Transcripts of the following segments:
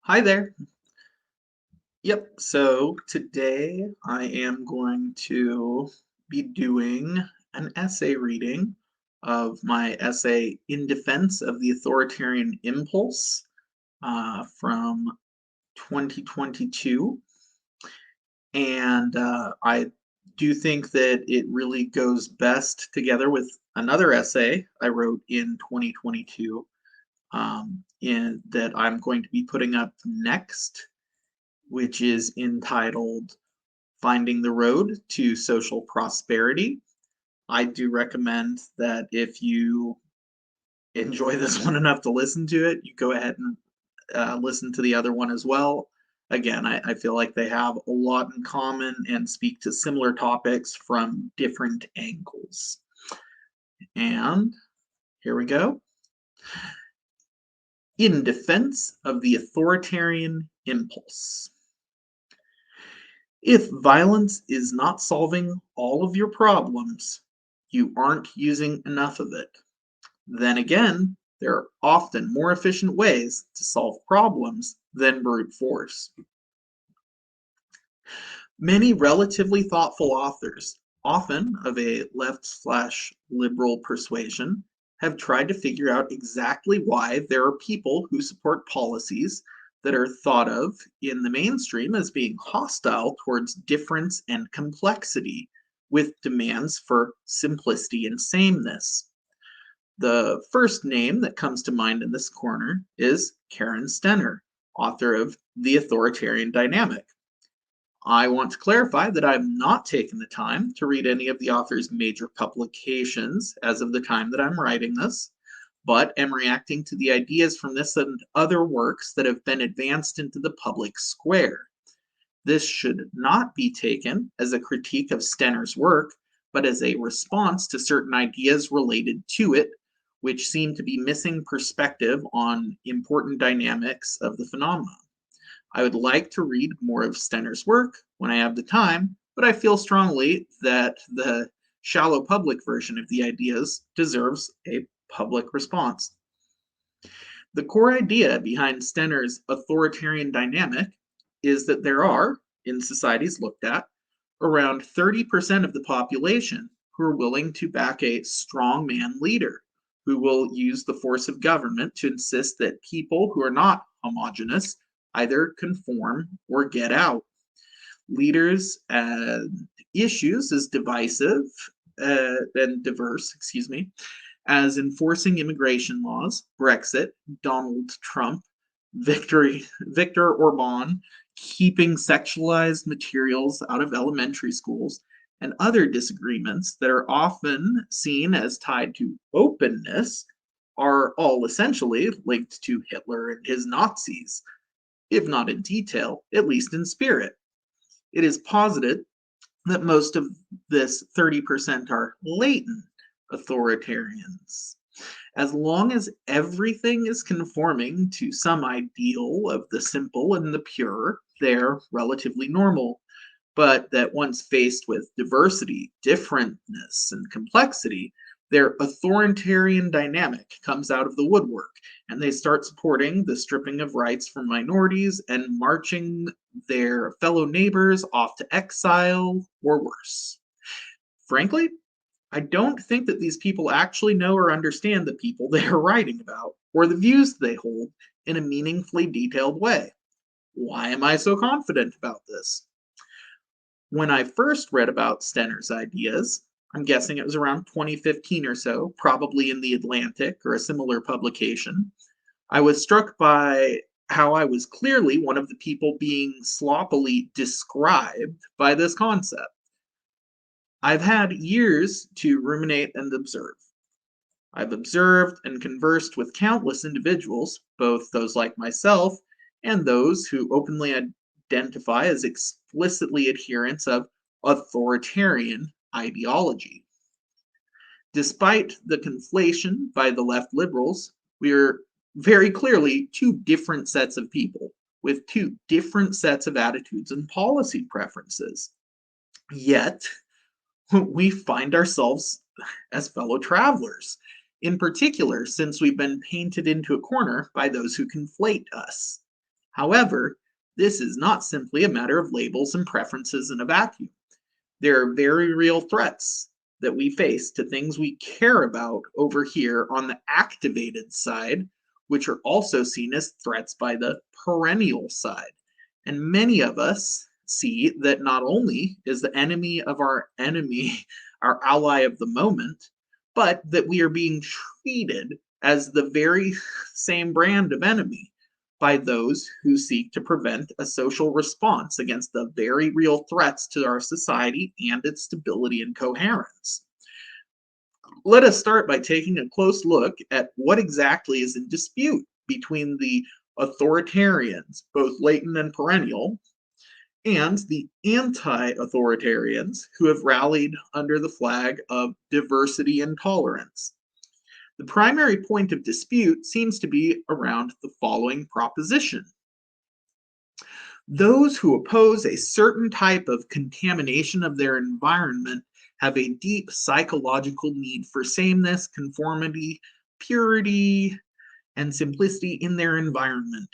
Hi there. Yep. So today I am going to be doing an essay reading of my essay In Defense of the Authoritarian Impulse from 2022. And I do think that it really goes best together with another essay I wrote in 2022 in that I'm going to be putting up next, which is entitled Finding the Road to Social Prosperity. I do recommend that if you enjoy this one enough to listen to it, you go ahead and listen to the other one as well. Again, I feel like they have a lot in common and speak to similar topics from different angles. And here we go. In Defense of the Authoritarian Impulse. If violence is not solving all of your problems, you aren't using enough of it. Then again, there are often more efficient ways to solve problems than brute force. Many relatively thoughtful authors, often of a left/liberal persuasion, have tried to figure out exactly why there are people who support policies that are thought of in the mainstream as being hostile towards difference and complexity, with demands for simplicity and sameness. The first name that comes to mind in this corner is Karen Stenner, author of The Authoritarian Dynamic. I want to clarify that I've not taken the time to read any of the author's major publications as of the time that I'm writing this, but am reacting to the ideas from this and other works that have been advanced into the public square. This should not be taken as a critique of Stenner's work, but as a response to certain ideas related to it, which seem to be missing perspective on important dynamics of the phenomenon. I would like to read more of Stenner's work when I have the time, but I feel strongly that the shallow public version of the ideas deserves a public response. The core idea behind Stenner's authoritarian dynamic is that there are, in societies looked at, around 30% of the population who are willing to back a strong man leader who will use the force of government to insist that people who are not homogenous either conform or get out. Leaders and issues as divisive and diverse, as enforcing immigration laws, Brexit, Donald Trump, Victor Orban, keeping sexualized materials out of elementary schools, and other disagreements that are often seen as tied to openness are all essentially linked to Hitler and his Nazis, if not in detail, at least in spirit. It is posited that most of this 30% are latent authoritarians. As long as everything is conforming to some ideal of the simple and the pure, they're relatively normal. But that once faced with diversity, differentness, and complexity, their authoritarian dynamic comes out of the woodwork, and they start supporting the stripping of rights from minorities and marching their fellow neighbors off to exile or worse. Frankly, I don't think that these people actually know or understand the people they are writing about or the views they hold in a meaningfully detailed way. Why am I so confident about this? When I first read about Stenner's ideas, I'm guessing it was around 2015 or so, probably in The Atlantic or a similar publication, I was struck by how I was clearly one of the people being sloppily described by this concept. I've had years to ruminate and observe. I've observed and conversed with countless individuals, both those like myself and those who openly identify as explicitly adherents of authoritarian ideology. Despite the conflation by the left liberals, we're very clearly two different sets of people with two different sets of attitudes and policy preferences. Yet, we find ourselves as fellow travelers, in particular, since we've been painted into a corner by those who conflate us. However, this is not simply a matter of labels and preferences in a vacuum. There are very real threats that we face to things we care about over here on the activated side, which are also seen as threats by the perennial side. And many of us see that not only is the enemy of our enemy our ally of the moment, but that we are being treated as the very same brand of enemy by those who seek to prevent a social response against the very real threats to our society and its stability and coherence. Let us start by taking a close look at what exactly is in dispute between the authoritarians, both latent and perennial, and the anti authoritarians who have rallied under the flag of diversity and tolerance. The primary point of dispute seems to be around the following proposition. Those who oppose a certain type of contamination of their environment have a deep psychological need for sameness, conformity, purity, and simplicity in their environment.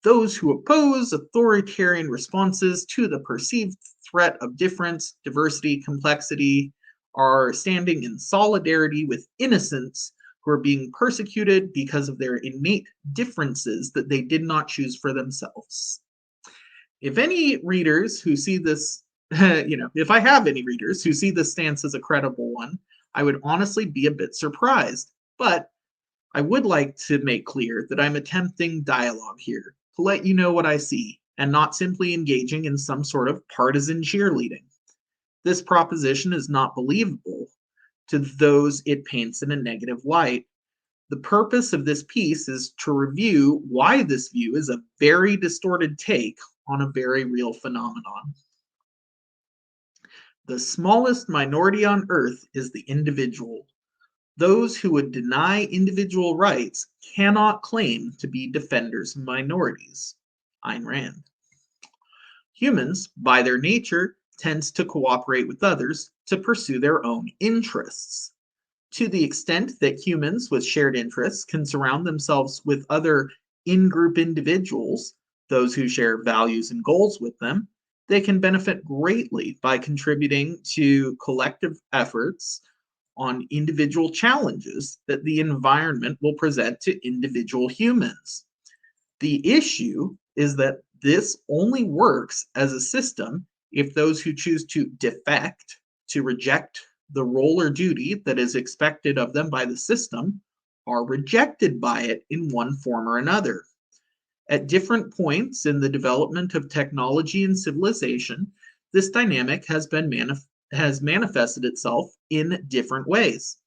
Those who oppose authoritarian responses to the perceived threat of difference, diversity, complexity are standing in solidarity with innocents who are being persecuted because of their innate differences that they did not choose for themselves. If any readers who see this, if I have any readers who see this stance as a credible one, I would honestly be a bit surprised. But I would like to make clear that I'm attempting dialogue here to let you know what I see and not simply engaging in some sort of partisan cheerleading. This proposition is not believable to those it paints in a negative light. The purpose of this piece is to review why this view is a very distorted take on a very real phenomenon. The smallest minority on earth is the individual. Those who would deny individual rights cannot claim to be defenders of minorities. Ayn Rand. Humans, by their nature, tend to cooperate with others to pursue their own interests. To the extent that humans with shared interests can surround themselves with other in-group individuals, those who share values and goals with them, they can benefit greatly by contributing to collective efforts on individual challenges that the environment will present to individual humans. The issue is that this only works as a system if those who choose to defect, to reject the role or duty that is expected of them by the system, are rejected by it in one form or another. At different points in the development of technology and civilization, this dynamic has manifested itself in different ways.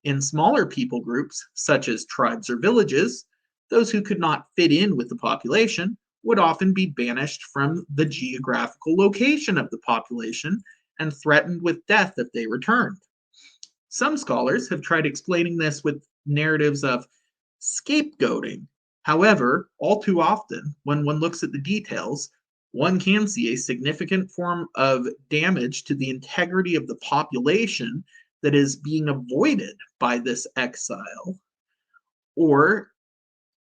In smaller people groups, such as tribes or villages, those who could not fit in with the population would often be banished from the geographical location of the population and threatened with death if they returned. Some scholars have tried explaining this with narratives of scapegoating. However, all too often, when one looks at the details, one can see a significant form of damage to the integrity of the population that is being avoided by this exile, or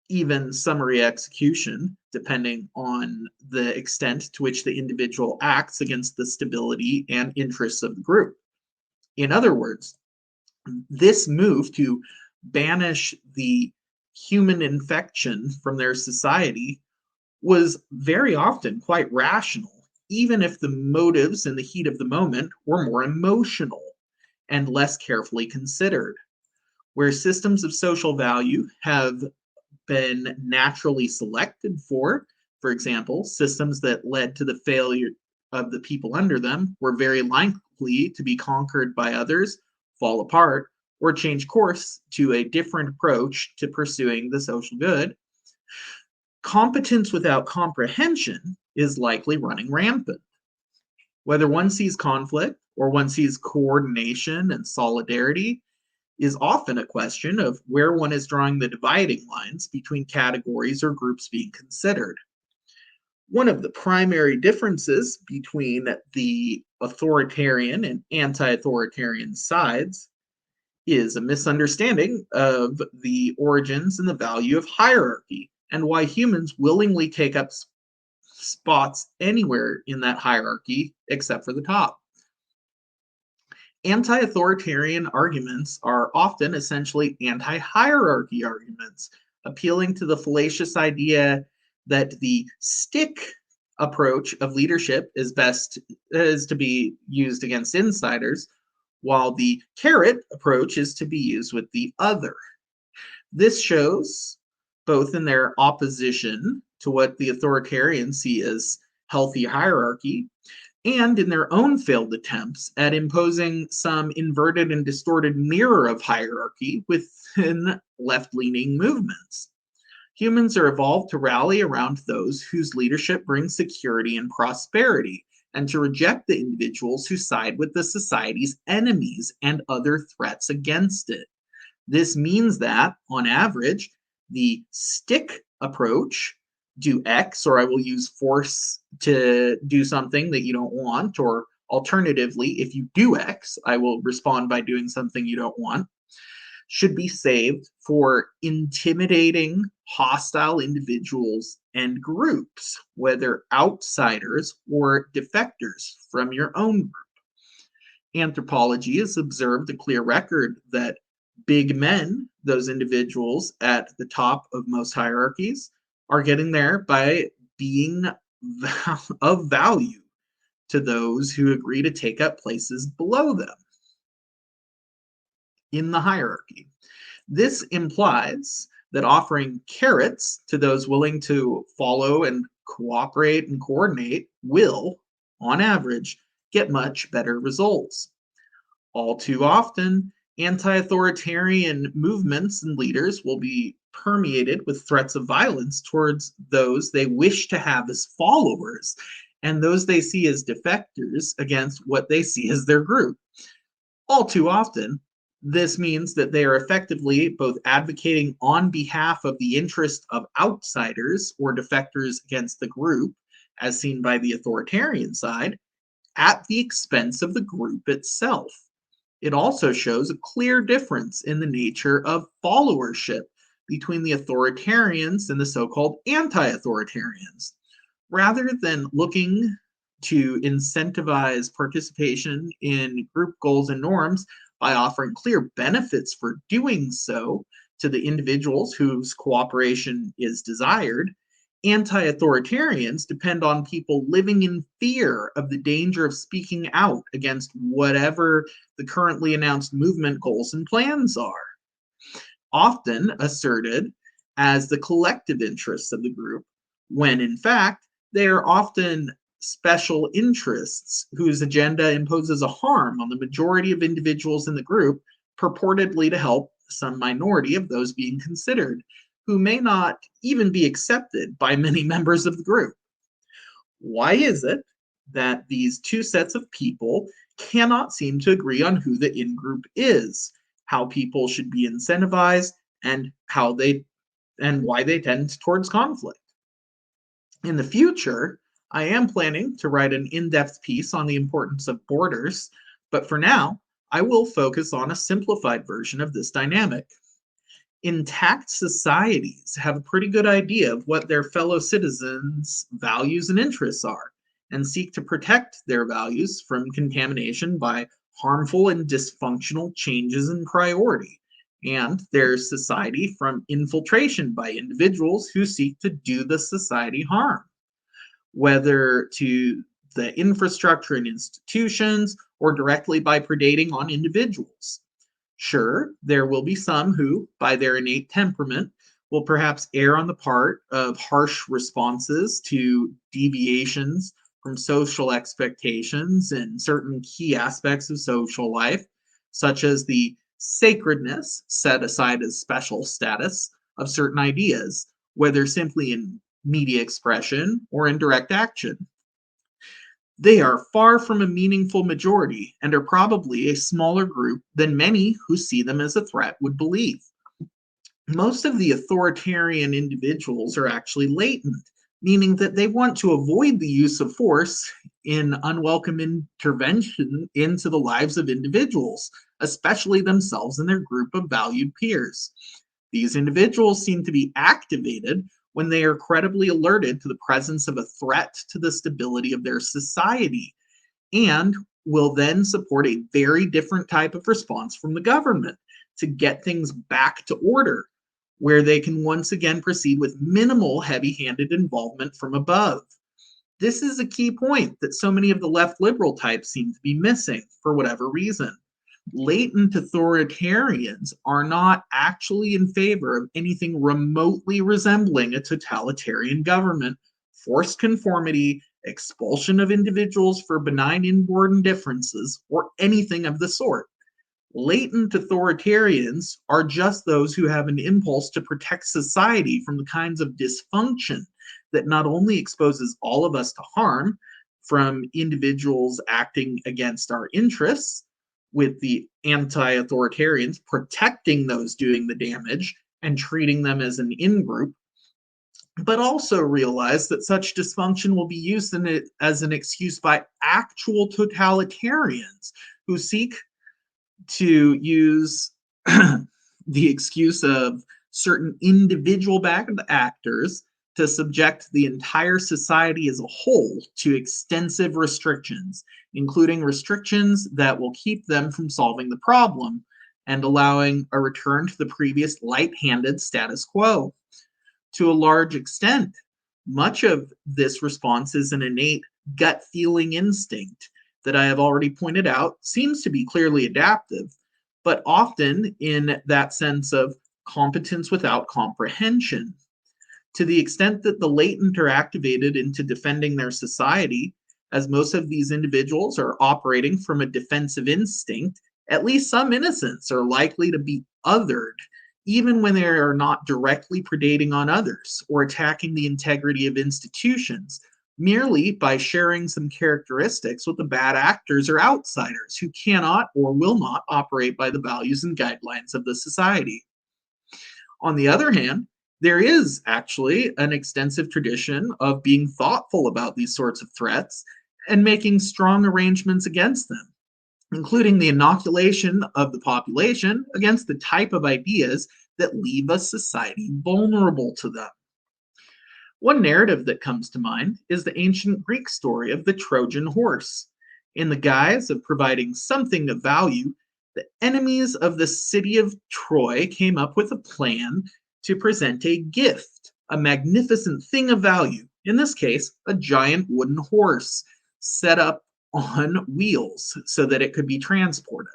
even summary execution, depending on the extent to which the individual acts against the stability and interests of the group. In other words, this move to banish the human infection from their society was very often quite rational, even if the motives in the heat of the moment were more emotional and less carefully considered. Where systems of social value have been naturally selected for example, systems that led to the failure of the people under them were very likely to be conquered by others, fall apart, or change course to a different approach to pursuing the social good. Competence without comprehension is likely running rampant. Whether one sees conflict or one sees coordination and solidarity is often a question of where one is drawing the dividing lines between categories or groups being considered. One of the primary differences between the authoritarian and anti-authoritarian sides is a misunderstanding of the origins and the value of hierarchy. and why humans willingly take up spots anywhere in that hierarchy except for the top. Anti-authoritarian arguments are often essentially anti-hierarchy arguments, appealing to the fallacious idea that the stick approach of leadership is to be used against insiders, while the carrot approach is to be used with the other. This shows both in their opposition to what the authoritarians see as healthy hierarchy and in their own failed attempts at imposing some inverted and distorted mirror of hierarchy within left-leaning movements. Humans are evolved to rally around those whose leadership brings security and prosperity, and to reject the individuals who side with the society's enemies and other threats against it. This means that, on average, the stick approach, do X, or I will use force to do something that you don't want, or alternatively, if you do X, I will respond by doing something you don't want, should be saved for intimidating hostile individuals and groups, whether outsiders or defectors from your own group. Anthropology has observed a clear record that big men, those individuals at the top of most hierarchies, are getting there by being of value to those who agree to take up places below them in the hierarchy. This implies that offering carrots to those willing to follow and cooperate and coordinate will, on average, get much better results. All too often, anti-authoritarian movements and leaders will be permeated with threats of violence towards those they wish to have as followers and those they see as defectors against what they see as their group. All too often, this means that they are effectively both advocating on behalf of the interest of outsiders or defectors against the group, as seen by the authoritarian side, at the expense of the group itself. It also shows a clear difference in the nature of followership between the authoritarians and the so-called anti-authoritarians. Rather than looking to incentivize participation in group goals and norms by offering clear benefits for doing so to the individuals whose cooperation is desired, anti-authoritarians depend on people living in fear of the danger of speaking out against whatever the currently announced movement goals and plans are, often asserted as the collective interests of the group, when in fact they are often special interests whose agenda imposes a harm on the majority of individuals in the group, purportedly to help some minority of those being considered, who may not even be accepted by many members of the group. Why is it that these two sets of people cannot seem to agree on who the in-group is, how people should be incentivized, and why they tend towards conflict? In the future, I am planning to write an in-depth piece on the importance of borders, but for now, I will focus on a simplified version of this dynamic. Intact societies have a pretty good idea of what their fellow citizens' values and interests are, and seek to protect their values from contamination by harmful and dysfunctional changes in priority, and their society from infiltration by individuals who seek to do the society harm, whether to the infrastructure and institutions or directly by predating on individuals. Sure, there will be some who, by their innate temperament, will perhaps err on the part of harsh responses to deviations from social expectations in certain key aspects of social life, such as the sacredness set aside as special status of certain ideas, whether simply in media expression or in direct action. They are far from a meaningful majority and are probably a smaller group than many who see them as a threat would believe. Most of the authoritarian individuals are actually latent, meaning that they want to avoid the use of force in unwelcome intervention into the lives of individuals, especially themselves and their group of valued peers. These individuals seem to be activated when they are credibly alerted to the presence of a threat to the stability of their society, and will then support a very different type of response from the government to get things back to order, where they can once again proceed with minimal heavy handed involvement from above. This is a key point that so many of the left liberal types seem to be missing for whatever reason. Latent authoritarians are not actually in favor of anything remotely resembling a totalitarian government, forced conformity, expulsion of individuals for benign inborn differences, or anything of the sort. Latent authoritarians are just those who have an impulse to protect society from the kinds of dysfunction that not only exposes all of us to harm from individuals acting against our interests, with the anti authoritarians protecting those doing the damage and treating them as an in group, but also realize that such dysfunction will be used as an excuse by actual totalitarians who seek to use the excuse of certain individual bad actors to subject the entire society as a whole to extensive restrictions, including restrictions that will keep them from solving the problem and allowing a return to the previous light-handed status quo. To a large extent, much of this response is an innate gut feeling instinct that I have already pointed out seems to be clearly adaptive, but often in that sense of competence without comprehension. To the extent that the latent are activated into defending their society, as most of these individuals are operating from a defensive instinct, at least some innocents are likely to be othered, even when they are not directly predating on others or attacking the integrity of institutions, merely by sharing some characteristics with the bad actors or outsiders who cannot or will not operate by the values and guidelines of the society. On the other hand, there is actually an extensive tradition of being thoughtful about these sorts of threats and making strong arrangements against them, including the inoculation of the population against the type of ideas that leave a society vulnerable to them. One narrative that comes to mind is the ancient Greek story of the Trojan horse. In the guise of providing something of value, the enemies of the city of Troy came up with a plan to present a gift, a magnificent thing of value, in this case, a giant wooden horse set up on wheels so that it could be transported.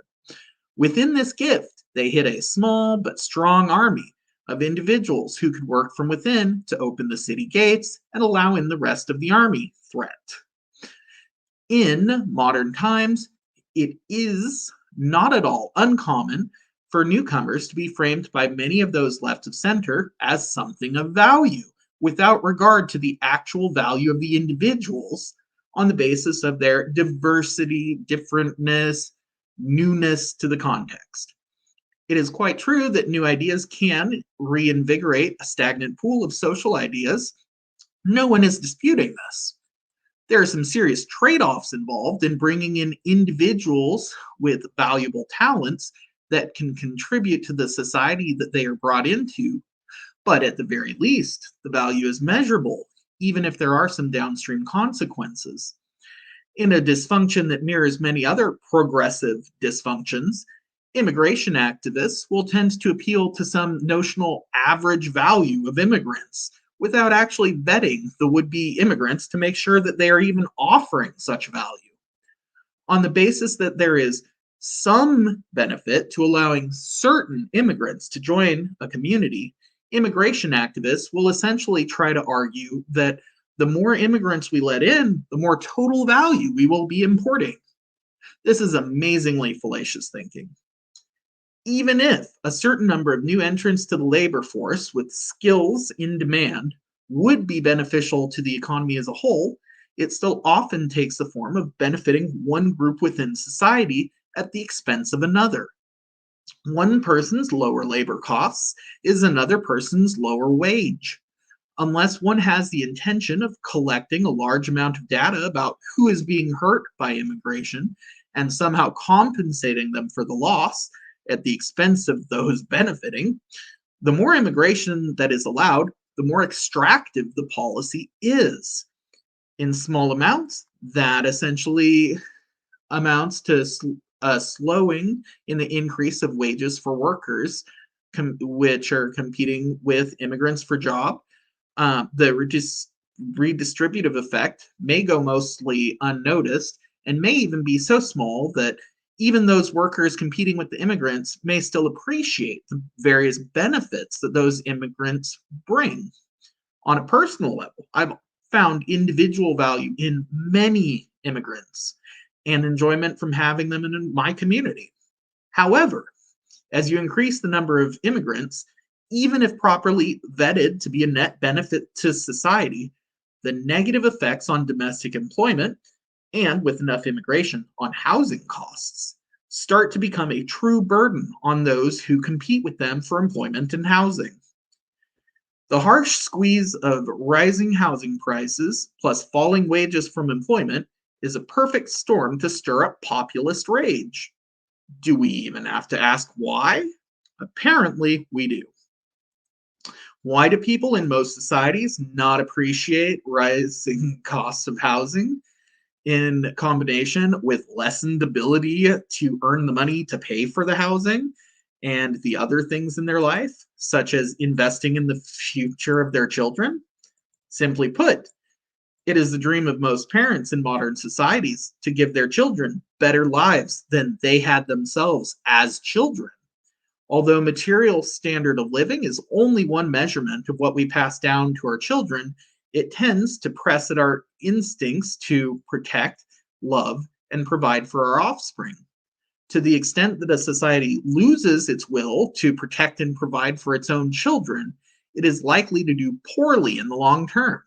Within this gift, they hid a small but strong army of individuals who could work from within to open the city gates and allow in the rest of the army threat. In modern times, it is not at all uncommon for newcomers to be framed by many of those left of center as something of value, without regard to the actual value of the individuals on the basis of their diversity, differentness, newness to the context. It is quite true that new ideas can reinvigorate a stagnant pool of social ideas. No one is disputing this. There are some serious trade offs involved in bringing in individuals with valuable talents that can contribute to the society that they are brought into. But at the very least, the value is measurable, even if there are some downstream consequences. In a dysfunction that mirrors many other progressive dysfunctions, immigration activists will tend to appeal to some notional average value of immigrants without actually vetting the would be immigrants to make sure that they are even offering such value. On the basis that there is some benefit to allowing certain immigrants to join a community, immigration activists will essentially try to argue that the more immigrants we let in, the more total value we will be importing. This is amazingly fallacious thinking. Even if a certain number of new entrants to the labor force with skills in demand would be beneficial to the economy as a whole, it still often takes the form of benefiting one group within society at the expense of another. One person's lower labor costs is another person's lower wage. Unless one has the intention of collecting a large amount of data about who is being hurt by immigration and somehow compensating them for the loss at the expense of those benefiting, the more immigration that is allowed, the more extractive the policy is. In small amounts, that essentially amounts to a slowing in the increase of wages for workers, which are competing with immigrants for job. The redistributive effect may go mostly unnoticed and may even be so small that even those workers competing with the immigrants may still appreciate the various benefits that those immigrants bring. On a personal level, I've found individual value in many immigrants and enjoyment from having them in my community. However, as you increase the number of immigrants, even if properly vetted to be a net benefit to society, the negative effects on domestic employment and, with enough immigration, on housing costs start to become a true burden on those who compete with them for employment and housing. The harsh squeeze of rising housing prices plus falling wages from employment is a perfect storm to stir up populist rage. Do we even have to ask why? Apparently, we do. Why do people in most societies not appreciate rising costs of housing in combination with lessened ability to earn the money to pay for the housing and the other things in their life, such as investing in the future of their children? Simply put, it is the dream of most parents in modern societies to give their children better lives than they had themselves as children. Although material standard of living is only one measurement of what we pass down to our children, it tends to press at our instincts to protect, love, and provide for our offspring. To the extent that a society loses its will to protect and provide for its own children, it is likely to do poorly in the long term.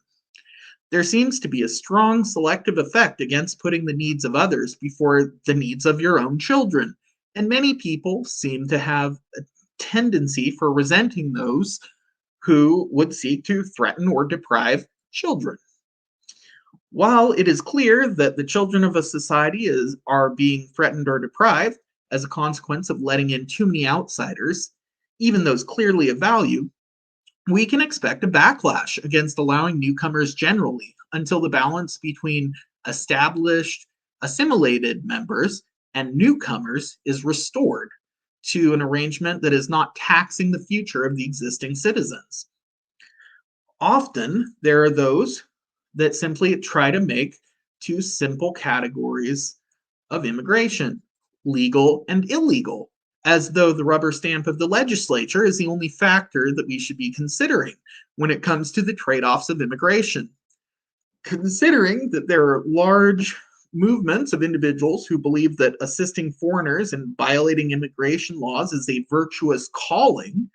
There seems to be a strong selective effect against putting the needs of others before the needs of your own children, and many people seem to have a tendency for resenting those who would seek to threaten or deprive children. While it is clear that the children of a society are being threatened or deprived as a consequence of letting in too many outsiders, even those clearly of value, we can expect a backlash against allowing newcomers generally until the balance between established, assimilated members and newcomers is restored to an arrangement that is not taxing the future of the existing citizens. Often, there are those that simply try to make two simple categories of immigration: legal and illegal, as though the rubber stamp of the legislature is the only factor that we should be considering when it comes to the trade offs of immigration. Considering that there are large movements of individuals who believe that assisting foreigners in violating immigration laws is a virtuous calling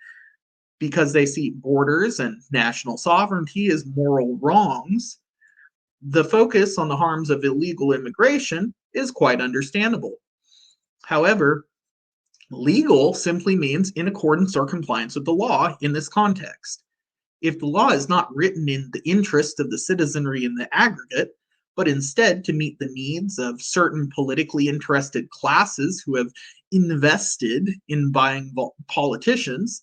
because they see borders and national sovereignty as moral wrongs, the focus on the harms of illegal immigration is quite understandable. However, legal simply means in accordance or compliance with the law in this context. If the law is not written in the interest of the citizenry in the aggregate, but instead to meet the needs of certain politically interested classes who have invested in buying politicians,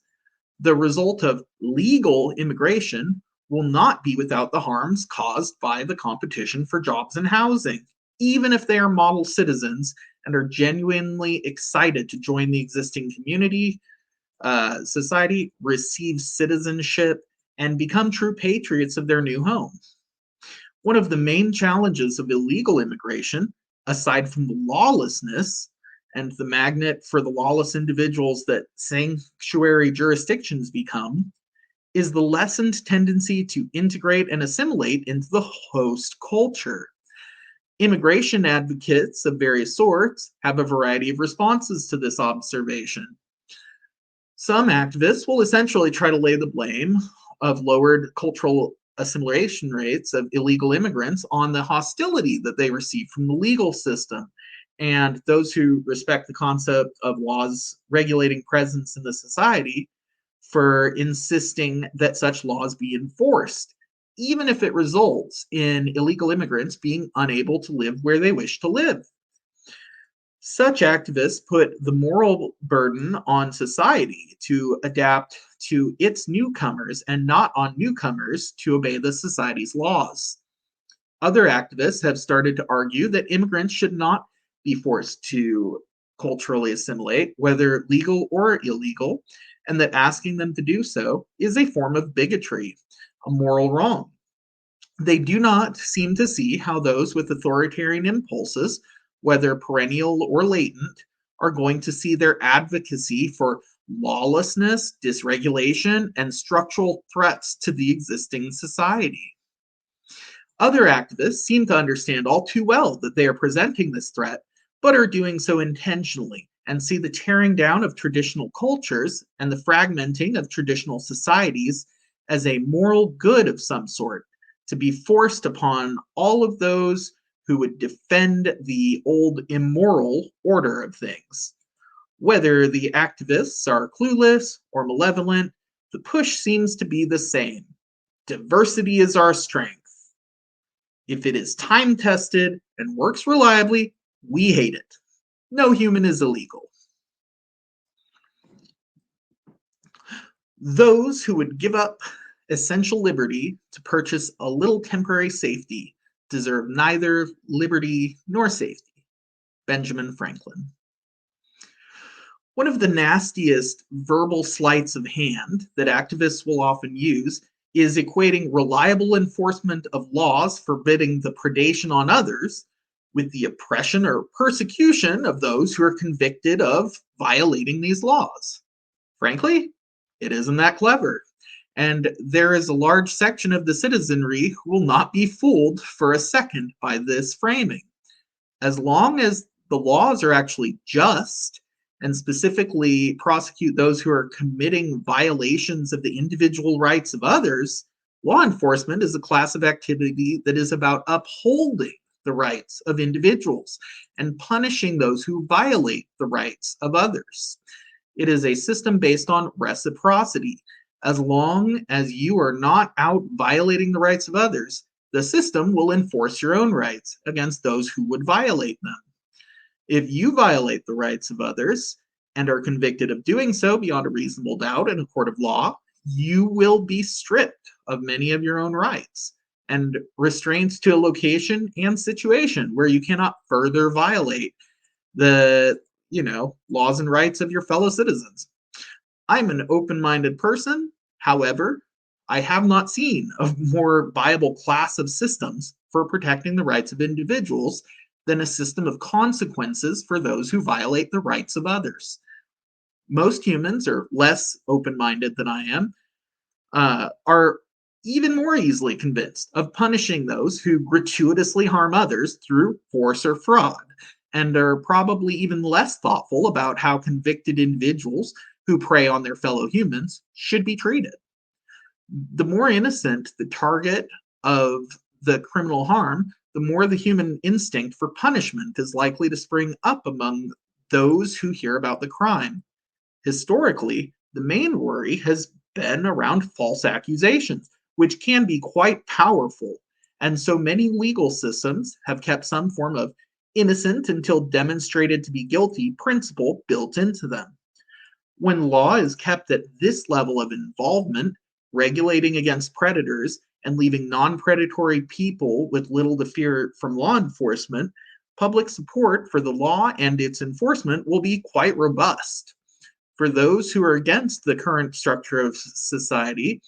the result of legal immigration will not be without the harms caused by the competition for jobs and housing, even if they are model citizens and are genuinely excited to join the existing community, society, receive citizenship, and become true patriots of their new home. One of the main challenges of illegal immigration, aside from the lawlessness and the magnet for the lawless individuals that sanctuary jurisdictions become, is the lessened tendency to integrate and assimilate into the host culture. Immigration advocates of various sorts have a variety of responses to this observation. Some activists will essentially try to lay the blame of lowered cultural assimilation rates of illegal immigrants on the hostility that they receive from the legal system. And those who respect the concept of laws regulating presence in the society for insisting that such laws be enforced, even if it results in illegal immigrants being unable to live where they wish to live. Such activists put the moral burden on society to adapt to its newcomers and not on newcomers to obey the society's laws. Other activists have started to argue that immigrants should not be forced to culturally assimilate, whether legal or illegal, and that asking them to do so is a form of bigotry, a moral wrong. They do not seem to see how those with authoritarian impulses, whether perennial or latent, are going to see their advocacy for lawlessness, dysregulation, and structural threats to the existing society. Other activists seem to understand all too well that they are presenting this threat, but are doing so intentionally and see the tearing down of traditional cultures and the fragmenting of traditional societies as a moral good of some sort to be forced upon all of those who would defend the old immoral order of things. Whether the activists are clueless or malevolent, the push seems to be the same. Diversity is our strength. If it is time tested and works reliably, we hate it. No human is illegal. Those who would give up essential liberty to purchase a little temporary safety deserve neither liberty nor safety. Benjamin Franklin. One of the nastiest verbal sleights of hand that activists will often use is equating reliable enforcement of laws forbidding the predation on others with the oppression or persecution of those who are convicted of violating these laws. Frankly, it isn't that clever. And there is a large section of the citizenry who will not be fooled for a second by this framing. As long as the laws are actually just and specifically prosecute those who are committing violations of the individual rights of others, law enforcement is a class of activity that is about upholding the rights of individuals and punishing those who violate the rights of others. It is a system based on reciprocity. As long as you are not out violating the rights of others, the system will enforce your own rights against those who would violate them. If you violate the rights of others and are convicted of doing so beyond a reasonable doubt in a court of law, you will be stripped of many of your own rights and restrained to a location and situation where you cannot further violate the, laws and rights of your fellow citizens. I'm an open-minded person. However, I have not seen a more viable class of systems for protecting the rights of individuals than a system of consequences for those who violate the rights of others. Most humans are less open-minded than I am, are even more easily convinced of punishing those who gratuitously harm others through force or fraud, and are probably even less thoughtful about how convicted individuals who prey on their fellow humans should be treated. The more innocent the target of the criminal harm, the more the human instinct for punishment is likely to spring up among those who hear about the crime. Historically, the main worry has been around false accusations, which can be quite powerful, and so many legal systems have kept some form of innocent until demonstrated to be guilty principle built into them. When law is kept at this level of involvement, regulating against predators and leaving non-predatory people with little to fear from law enforcement, public support for the law and its enforcement will be quite robust. For those who are against the current structure of society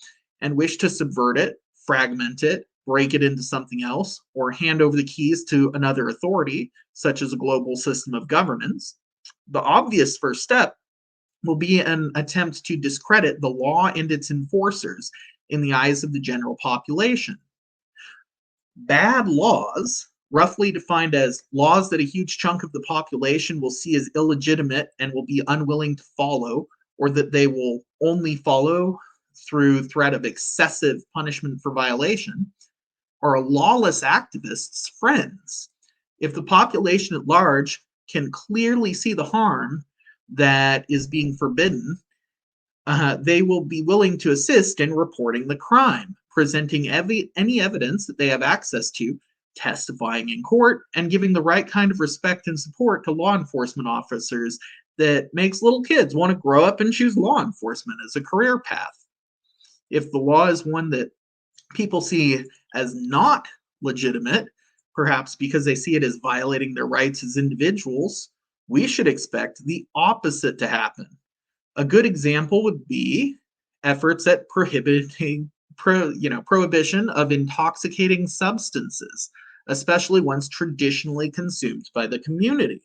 and wish to subvert it, fragment it, break it into something else, or hand over the keys to another authority, such as a global system of governance, the obvious first step will be an attempt to discredit the law and its enforcers in the eyes of the general population. Bad laws, roughly defined as laws that a huge chunk of the population will see as illegitimate and will be unwilling to follow, or that they will only follow through threat of excessive punishment for violation, are a lawless activist's friends. If the population at large can clearly see the harm that is being forbidden, they will be willing to assist in reporting the crime, presenting any evidence that they have access to testifying in court, and giving the right kind of respect and support to law enforcement officers that makes little kids want to grow up and choose law enforcement as a career path. If the law is one that people see as not legitimate, perhaps because they see it as violating their rights as individuals, we should expect the opposite to happen. A good example would be efforts at prohibition of intoxicating substances, especially ones traditionally consumed by the community.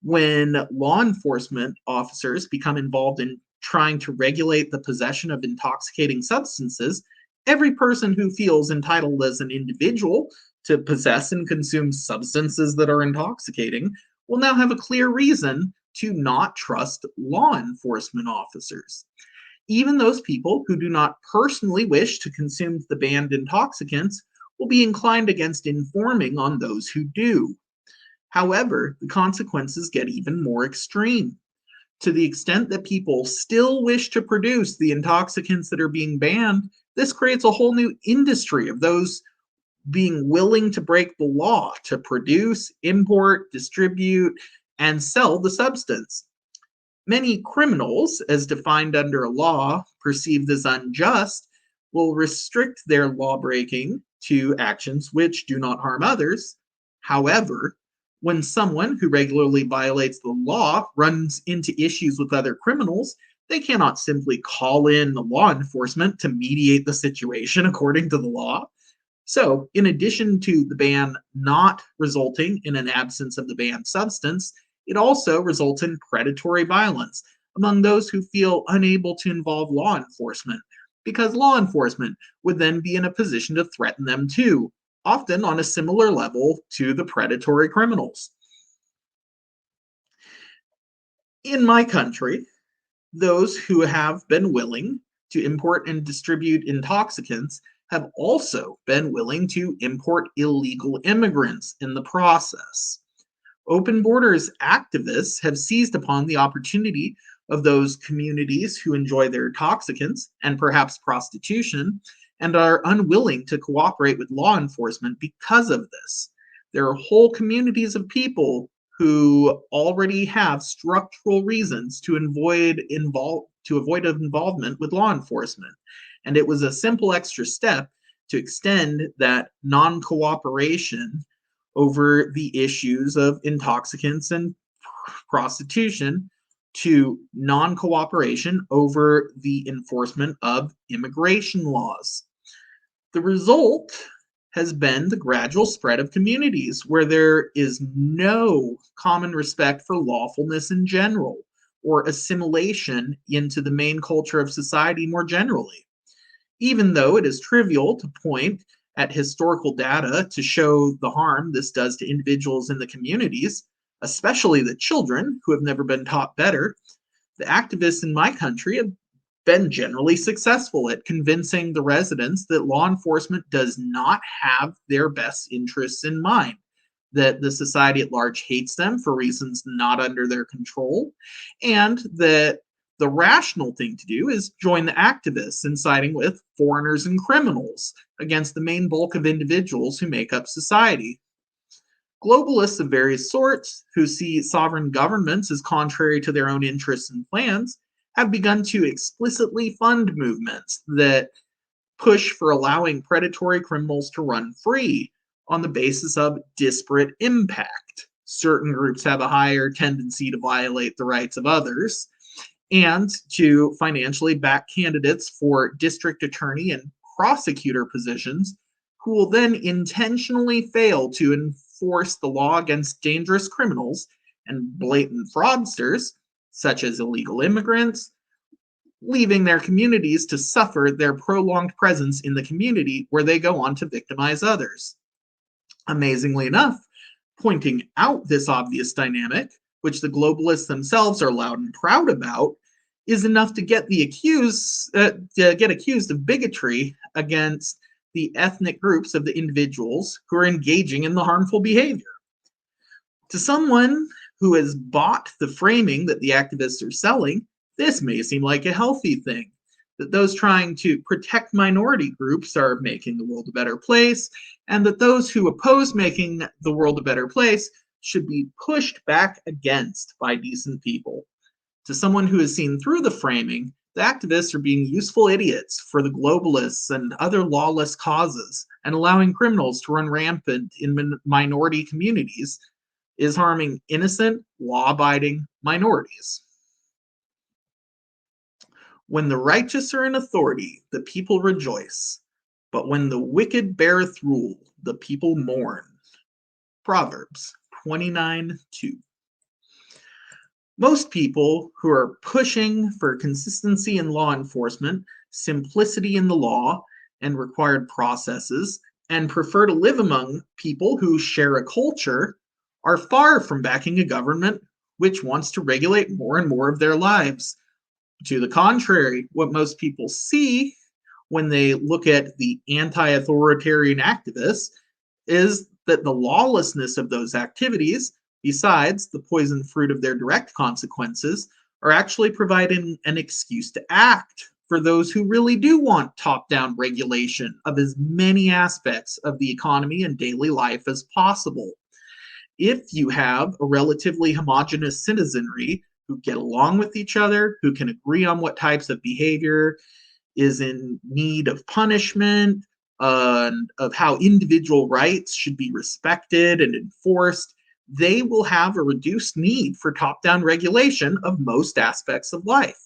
When law enforcement officers become involved in trying to regulate the possession of intoxicating substances, every person who feels entitled as an individual to possess and consume substances that are intoxicating will now have a clear reason to not trust law enforcement officers. Even those people who do not personally wish to consume the banned intoxicants will be inclined against informing on those who do. However, the consequences get even more extreme. To the extent that people still wish to produce the intoxicants that are being banned, this creates a whole new industry of those being willing to break the law to produce, import, distribute, and sell the substance. Many criminals, as defined under a law perceived as unjust, will restrict their lawbreaking to actions which do not harm others. However, when someone who regularly violates the law runs into issues with other criminals, they cannot simply call in the law enforcement to mediate the situation according to the law. So, in addition to the ban not resulting in an absence of the banned substance, it also results in predatory violence among those who feel unable to involve law enforcement, because law enforcement would then be in a position to threaten them too, often on a similar level to the predatory criminals. In my country, those who have been willing to import and distribute intoxicants have also been willing to import illegal immigrants in the process. Open Borders activists have seized upon the opportunity of those communities who enjoy their intoxicants and perhaps prostitution and are unwilling to cooperate with law enforcement because of this. There are whole communities of people who already have structural reasons to avoid involvement with law enforcement. And it was a simple extra step to extend that non-cooperation over the issues of intoxicants and prostitution to non-cooperation over the enforcement of immigration laws. The result has been the gradual spread of communities where there is no common respect for lawfulness in general or assimilation into the main culture of society more generally. Even though it is trivial to point at historical data to show the harm this does to individuals in the communities, especially the children who have never been taught better, the activists in my country have been generally successful at convincing the residents that law enforcement does not have their best interests in mind, that the society at large hates them for reasons not under their control, and that the rational thing to do is join the activists in siding with foreigners and criminals against the main bulk of individuals who make up society. Globalists of various sorts, who see sovereign governments as contrary to their own interests and plans, have begun to explicitly fund movements that push for allowing predatory criminals to run free on the basis of disparate impact. Certain groups have a higher tendency to violate the rights of others, and to financially back candidates for district attorney and prosecutor positions who will then intentionally fail to enforce the law against dangerous criminals and blatant fraudsters, such as illegal immigrants, leaving their communities to suffer their prolonged presence in the community where they go on to victimize others. Amazingly enough, pointing out this obvious dynamic, which the globalists themselves are loud and proud about, is enough to get accused of bigotry against the ethnic groups of the individuals who are engaging in the harmful behavior. To someone who has bought the framing that the activists are selling, this may seem like a healthy thing. that those trying to protect minority groups are making the world a better place, and that those who oppose making the world a better place should be pushed back against by decent people. To someone who has seen through the framing, the activists are being useful idiots for the globalists and other lawless causes, and allowing criminals to run rampant in minority communities is harming innocent, law abiding minorities. When the righteous are in authority, the people rejoice. But when the wicked beareth rule, the people mourn. Proverbs 29:2. Most people who are pushing for consistency in law enforcement, simplicity in the law, and required processes, and prefer to live among people who share a culture are far from backing a government which wants to regulate more and more of their lives. To the contrary, what most people see when they look at the anti authoritarian activists is that the lawlessness of those activities, besides the poison fruit of their direct consequences, are actually providing an excuse to act for those who really do want top down regulation of as many aspects of the economy and daily life as possible. If you have a relatively homogenous citizenry who get along with each other, who can agree on what types of behavior is in need of punishment, and of how individual rights should be respected and enforced, they will have a reduced need for top down regulation of most aspects of life.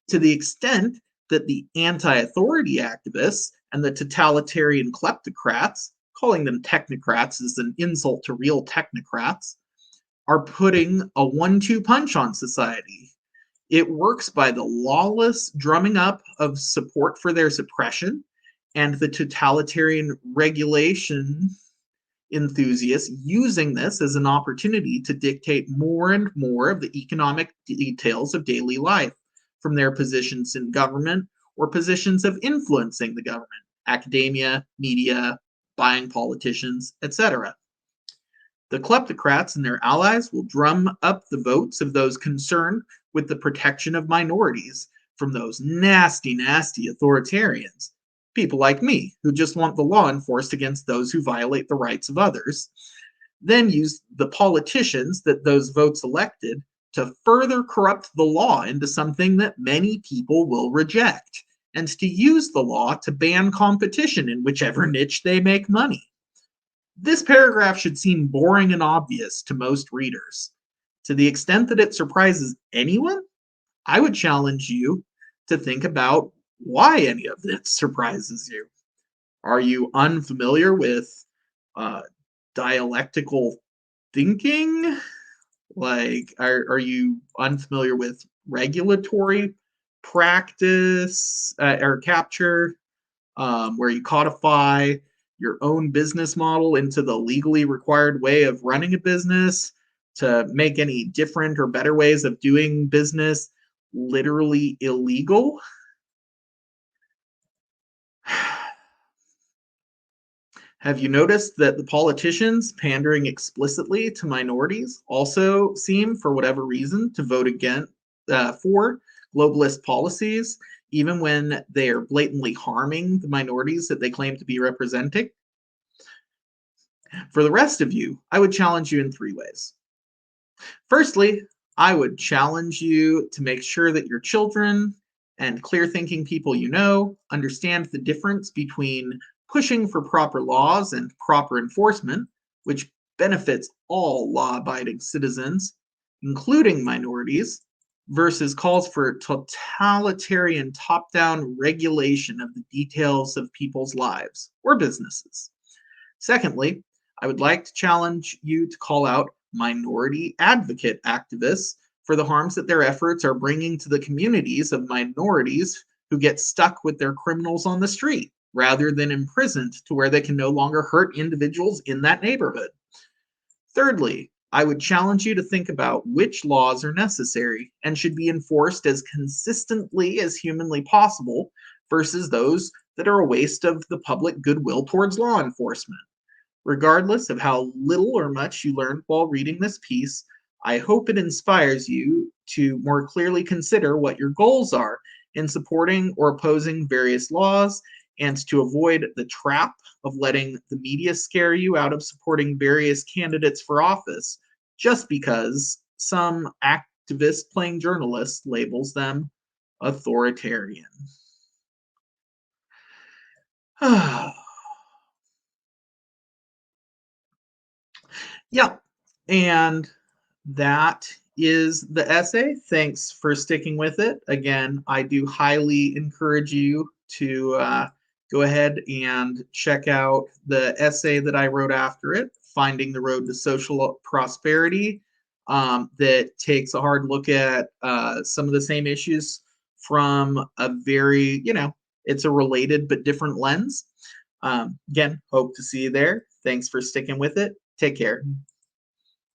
To the extent that the anti authority activists and the totalitarian kleptocrats, calling them technocrats is an insult to real technocrats, are putting a 1-2 punch on society. It works by the lawless drumming up of support for their suppression and the totalitarian regulation enthusiasts using this as an opportunity to dictate more and more of the economic details of daily life from their positions in government or positions of influencing the government, academia, media, buying politicians, etc. The kleptocrats and their allies will drum up the votes of those concerned with the protection of minorities from those nasty, nasty authoritarians. People like me, who just want the law enforced against those who violate the rights of others, then use the politicians that those votes elected to further corrupt the law into something that many people will reject, and to use the law to ban competition in whichever niche they make money. This paragraph should seem boring and obvious to most readers. To the extent that it surprises anyone, I would challenge you to think about why any of this surprises you. Are you unfamiliar with dialectical thinking? Like, are you unfamiliar with regulatory practice or capture, where you codify your own business model into the legally required way of running a business to make any different or better ways of doing business literally illegal? Have you noticed that the politicians pandering explicitly to minorities also seem, for whatever reason, to vote against for globalist policies, even when they are blatantly harming the minorities that they claim to be representing? For the rest of you, I would challenge you in 3 ways. Firstly, I would challenge you to make sure that your children and clear thinking people you know understand the difference between pushing for proper laws and proper enforcement, which benefits all law abiding citizens, including minorities, versus calls for totalitarian top down regulation of the details of people's lives or businesses. Secondly, I would like to challenge you to call out minority advocate activists for the harms that their efforts are bringing to the communities of minorities who get stuck with their criminals on the street, rather than imprisoned to where they can no longer hurt individuals in that neighborhood. Thirdly, I would challenge you to think about which laws are necessary and should be enforced as consistently as humanly possible versus those that are a waste of the public goodwill towards law enforcement. Regardless of how little or much you learned while reading this piece, I hope it inspires you to more clearly consider what your goals are in supporting or opposing various laws, and to avoid the trap of letting the media scare you out of supporting various candidates for office just because some activist playing journalist labels them authoritarian. Yep. And that is the essay. Thanks for sticking with it. Again, I do highly encourage you to go ahead and check out the essay that I wrote after it, Finding the Road to Social Prosperity, that takes a hard look at some of the same issues from a very, it's a related but different lens. Again, hope to see you there. Thanks for sticking with it. Take care.